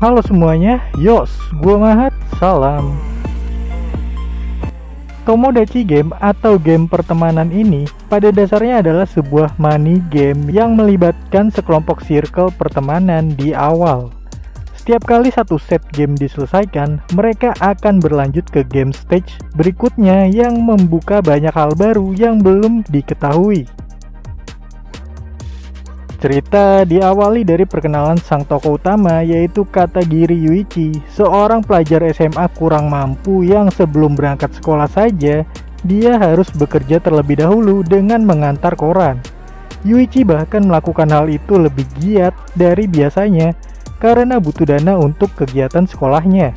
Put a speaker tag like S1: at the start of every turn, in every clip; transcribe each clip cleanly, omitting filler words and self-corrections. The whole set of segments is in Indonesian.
S1: Halo semuanya, Yos, gua Mahat, salam. Tomodachi Game atau game pertemanan ini pada dasarnya adalah sebuah money game yang melibatkan sekelompok circle pertemanan di awal. Setiap kali satu set game diselesaikan, mereka akan berlanjut ke game stage berikutnya yang membuka banyak hal baru yang belum diketahui. Cerita diawali dari perkenalan sang tokoh utama, yaitu Katagiri Yuichi, seorang pelajar SMA kurang mampu yang sebelum berangkat sekolah saja, dia harus bekerja terlebih dahulu dengan mengantar koran. Yuichi bahkan melakukan hal itu lebih giat dari biasanya karena butuh dana untuk kegiatan sekolahnya.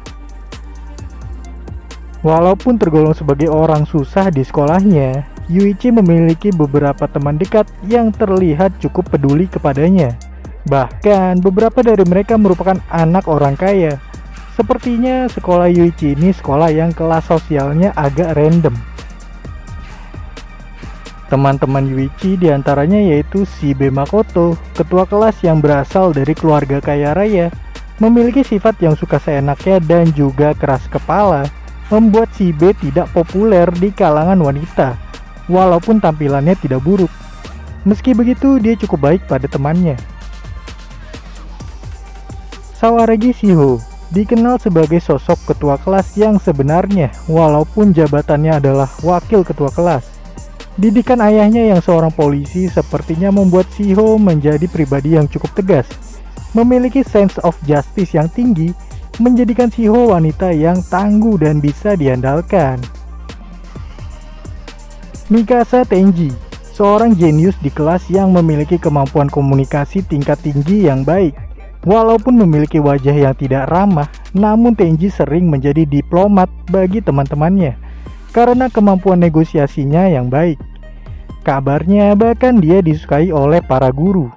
S1: Walaupun tergolong sebagai orang susah di sekolahnya, Yuichi memiliki beberapa teman dekat yang terlihat cukup peduli kepadanya. Bahkan beberapa dari mereka merupakan anak orang kaya. Sepertinya sekolah Yuichi ini sekolah yang kelas sosialnya agak random. Teman-teman Yuichi diantaranya yaitu Shibe Makoto, ketua kelas yang berasal dari keluarga kaya raya, memiliki sifat yang suka seenaknya dan juga keras kepala, membuat Shibe tidak populer di kalangan wanita. Walaupun tampilannya tidak buruk, meski begitu dia cukup baik pada temannya. Sawaragi Shiho dikenal sebagai sosok ketua kelas yang sebenarnya, walaupun jabatannya adalah wakil ketua kelas. Didikan ayahnya yang seorang polisi sepertinya membuat Shiho menjadi pribadi yang cukup tegas. Memiliki sense of justice yang tinggi, menjadikan Shiho wanita yang tangguh dan bisa diandalkan. Mikasa Tenji, seorang jenius di kelas yang memiliki kemampuan komunikasi tingkat tinggi yang baik. Walaupun memiliki wajah yang tidak ramah, namun Tenji sering menjadi diplomat bagi teman-temannya karena kemampuan negosiasinya yang baik. Kabarnya bahkan dia disukai oleh para guru.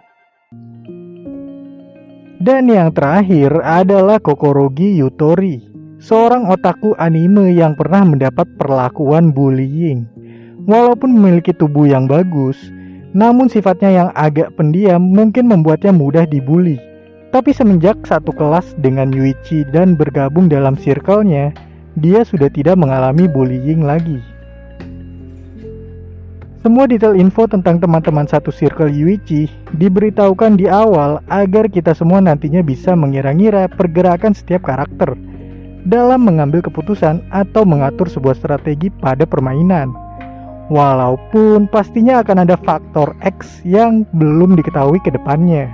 S1: Dan yang terakhir adalah Kokorogi Yutori, seorang otaku anime yang pernah mendapat perlakuan bullying. Walaupun memiliki tubuh yang bagus, namun sifatnya yang agak pendiam mungkin membuatnya mudah dibully. Tapi semenjak satu kelas dengan Yuichi dan bergabung dalam circle-nya, dia sudah tidak mengalami bullying lagi. Semua detail info tentang teman-teman satu circle Yuichi diberitahukan di awal agar kita semua nantinya bisa mengira-ngira pergerakan setiap karakter dalam mengambil keputusan atau mengatur sebuah strategi pada permainan. Walaupun pastinya akan ada faktor X yang belum diketahui ke depannya.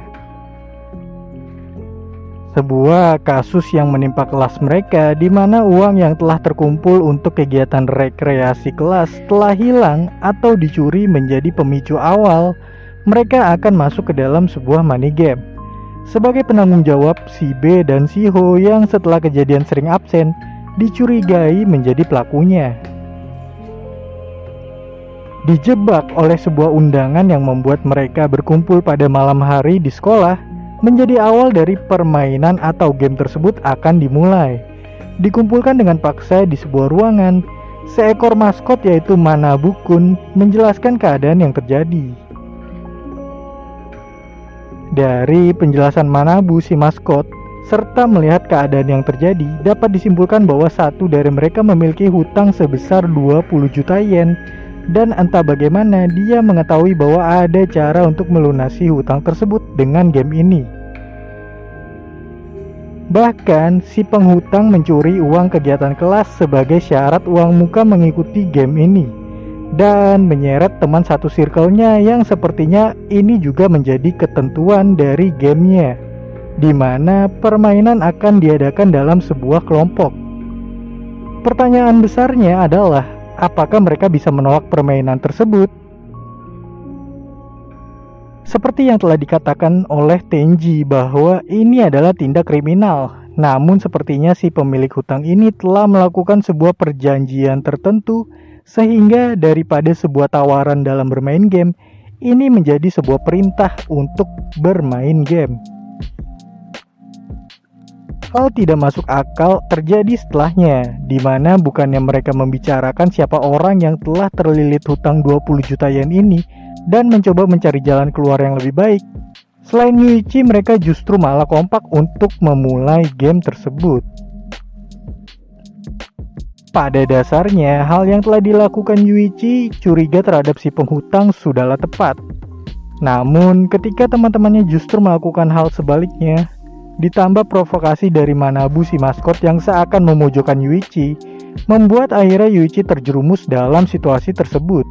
S1: Sebuah kasus yang menimpa kelas mereka, di mana uang yang telah terkumpul untuk kegiatan rekreasi kelas telah hilang atau dicuri menjadi pemicu awal mereka akan masuk ke dalam sebuah money game. Sebagai penanggung jawab, Shibe dan Shiho yang setelah kejadian sering absen dicurigai menjadi pelakunya. Dijebak oleh sebuah undangan yang membuat mereka berkumpul pada malam hari di sekolah, menjadi awal dari permainan atau game tersebut akan dimulai. Dikumpulkan dengan paksa di sebuah ruangan, seekor maskot yaitu Manabu-kun menjelaskan keadaan yang terjadi. Dari penjelasan Manabu si maskot, serta melihat keadaan yang terjadi, dapat disimpulkan bahwa satu dari mereka memiliki hutang sebesar 20 juta yen. Dan entah bagaimana dia mengetahui bahwa ada cara untuk melunasi hutang tersebut dengan game ini. Bahkan si penghutang mencuri uang kegiatan kelas sebagai syarat uang muka mengikuti game ini, dan menyeret teman satu circle-nya yang sepertinya ini juga menjadi ketentuan dari gamenya, di mana permainan akan diadakan dalam sebuah kelompok. Pertanyaan besarnya adalah, apakah mereka bisa menolak permainan tersebut? Seperti yang telah dikatakan oleh Tenji bahwa ini adalah tindak kriminal. Namun sepertinya si pemilik hutang ini telah melakukan sebuah perjanjian tertentu sehingga daripada sebuah tawaran dalam bermain game, ini menjadi sebuah perintah untuk bermain game. Hal tidak masuk akal terjadi setelahnya, di mana bukannya mereka membicarakan siapa orang yang telah terlilit hutang 20 juta yen ini dan mencoba mencari jalan keluar yang lebih baik. Selain Yuichi, mereka justru malah kompak untuk memulai game tersebut. Pada dasarnya, hal yang telah dilakukan Yuichi curiga terhadap si penghutang sudahlah tepat. Namun, ketika teman-temannya justru melakukan hal sebaliknya, ditambah provokasi dari Manabu si maskot yang seakan memojokkan Yuichi, membuat akhirnya Yuichi terjerumus dalam situasi tersebut.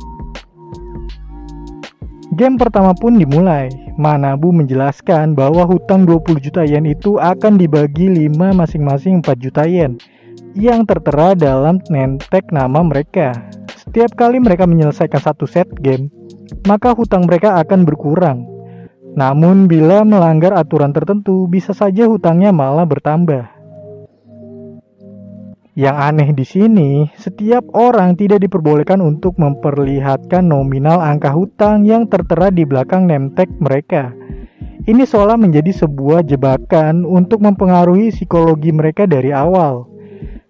S1: Game pertama pun dimulai. Manabu menjelaskan bahwa hutang 20 juta yen itu akan dibagi 5 masing-masing 4 juta yen yang tertera dalam nentek nama mereka. Setiap kali mereka menyelesaikan satu set game, maka hutang mereka akan berkurang. Namun bila melanggar aturan tertentu, bisa saja hutangnya malah bertambah. Yang aneh di sini, setiap orang tidak diperbolehkan untuk memperlihatkan nominal angka hutang yang tertera di belakang name tag mereka. Ini seolah menjadi sebuah jebakan untuk mempengaruhi psikologi mereka dari awal.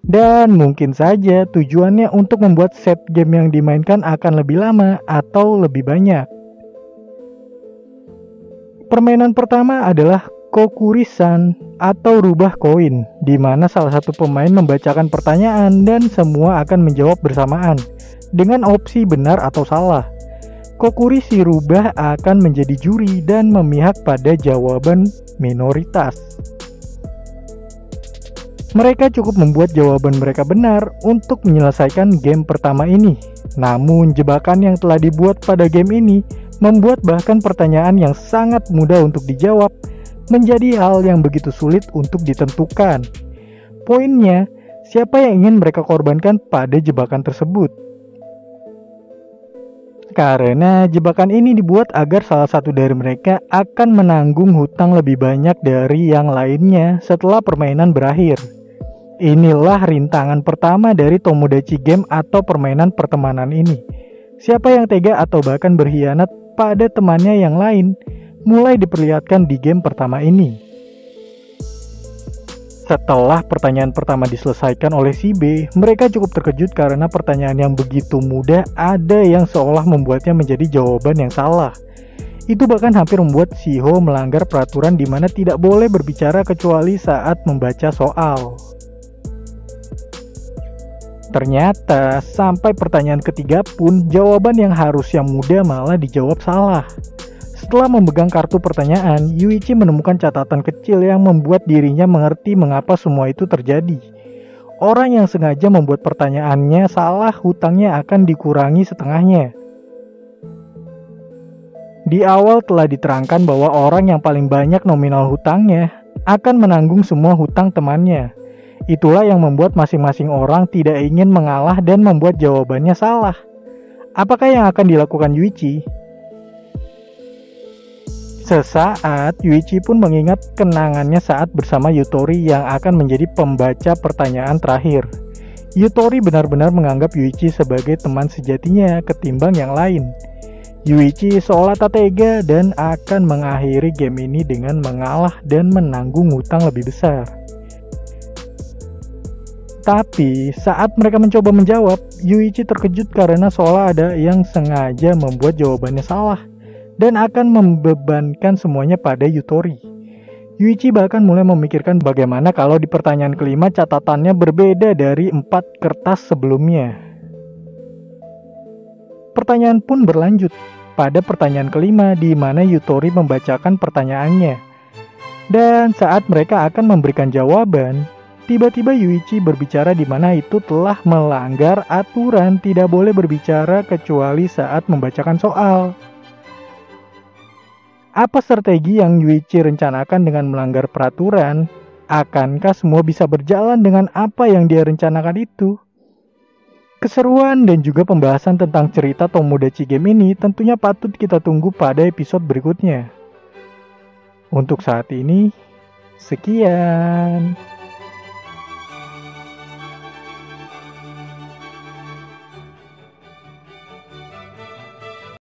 S1: Dan mungkin saja tujuannya untuk membuat set game yang dimainkan akan lebih lama atau lebih banyak. Permainan pertama adalah Kokurisan atau rubah koin, di mana salah satu pemain membacakan pertanyaan dan semua akan menjawab bersamaan dengan opsi benar atau salah. Kokuri si rubah akan menjadi juri dan memihak pada jawaban minoritas. Mereka cukup membuat jawaban mereka benar untuk menyelesaikan game pertama ini. Namun jebakan yang telah dibuat pada game ini membuat bahkan pertanyaan yang sangat mudah untuk dijawab menjadi hal yang begitu sulit untuk ditentukan. Poinnya, siapa yang ingin mereka korbankan pada jebakan tersebut? Karena jebakan ini dibuat agar salah satu dari mereka akan menanggung hutang lebih banyak dari yang lainnya setelah permainan berakhir. Inilah rintangan pertama dari Tomodachi Game atau permainan pertemanan ini. Siapa yang tega atau bahkan berkhianat pada temannya yang lain mulai diperlihatkan di game pertama ini. Setelah pertanyaan pertama diselesaikan oleh si B, mereka cukup terkejut karena pertanyaan yang begitu mudah ada yang seolah membuatnya menjadi jawaban yang salah. Itu bahkan hampir membuat Shiho melanggar peraturan di mana tidak boleh berbicara kecuali saat membaca soal. Ternyata sampai pertanyaan ketiga pun jawaban yang harusnya mudah malah dijawab salah. Setelah memegang kartu pertanyaan, Yuichi menemukan catatan kecil yang membuat dirinya mengerti mengapa semua itu terjadi. Orang yang sengaja membuat pertanyaannya salah, hutangnya akan dikurangi setengahnya. Di awal telah diterangkan bahwa orang yang paling banyak nominal hutangnya akan menanggung semua hutang temannya. Itulah yang membuat masing-masing orang tidak ingin mengalah dan membuat jawabannya salah. Apakah yang akan dilakukan Yuichi? Sesaat, Yuichi pun mengingat kenangannya saat bersama Yutori yang akan menjadi pembaca pertanyaan terakhir. Yutori benar-benar menganggap Yuichi sebagai teman sejatinya ketimbang yang lain. Yuichi seolah tak tega dan akan mengakhiri game ini dengan mengalah dan menanggung hutang lebih besar. Tapi saat mereka mencoba menjawab, Yuichi terkejut karena seolah ada yang sengaja membuat jawabannya salah dan akan membebankan semuanya pada Yutori. Yuichi bahkan mulai memikirkan bagaimana kalau di pertanyaan kelima catatannya berbeda dari 4 kertas sebelumnya. Pertanyaan pun berlanjut pada pertanyaan kelima di mana Yutori membacakan pertanyaannya. Dan saat mereka akan memberikan jawaban, tiba-tiba Yuichi berbicara di mana itu telah melanggar aturan tidak boleh berbicara kecuali saat membacakan soal. Apa strategi yang Yuichi rencanakan dengan melanggar peraturan? Akankah semua bisa berjalan dengan apa yang dia rencanakan itu? Keseruan dan juga pembahasan tentang cerita Tomodachi Game ini tentunya patut kita tunggu pada episode berikutnya. Untuk saat ini, sekian.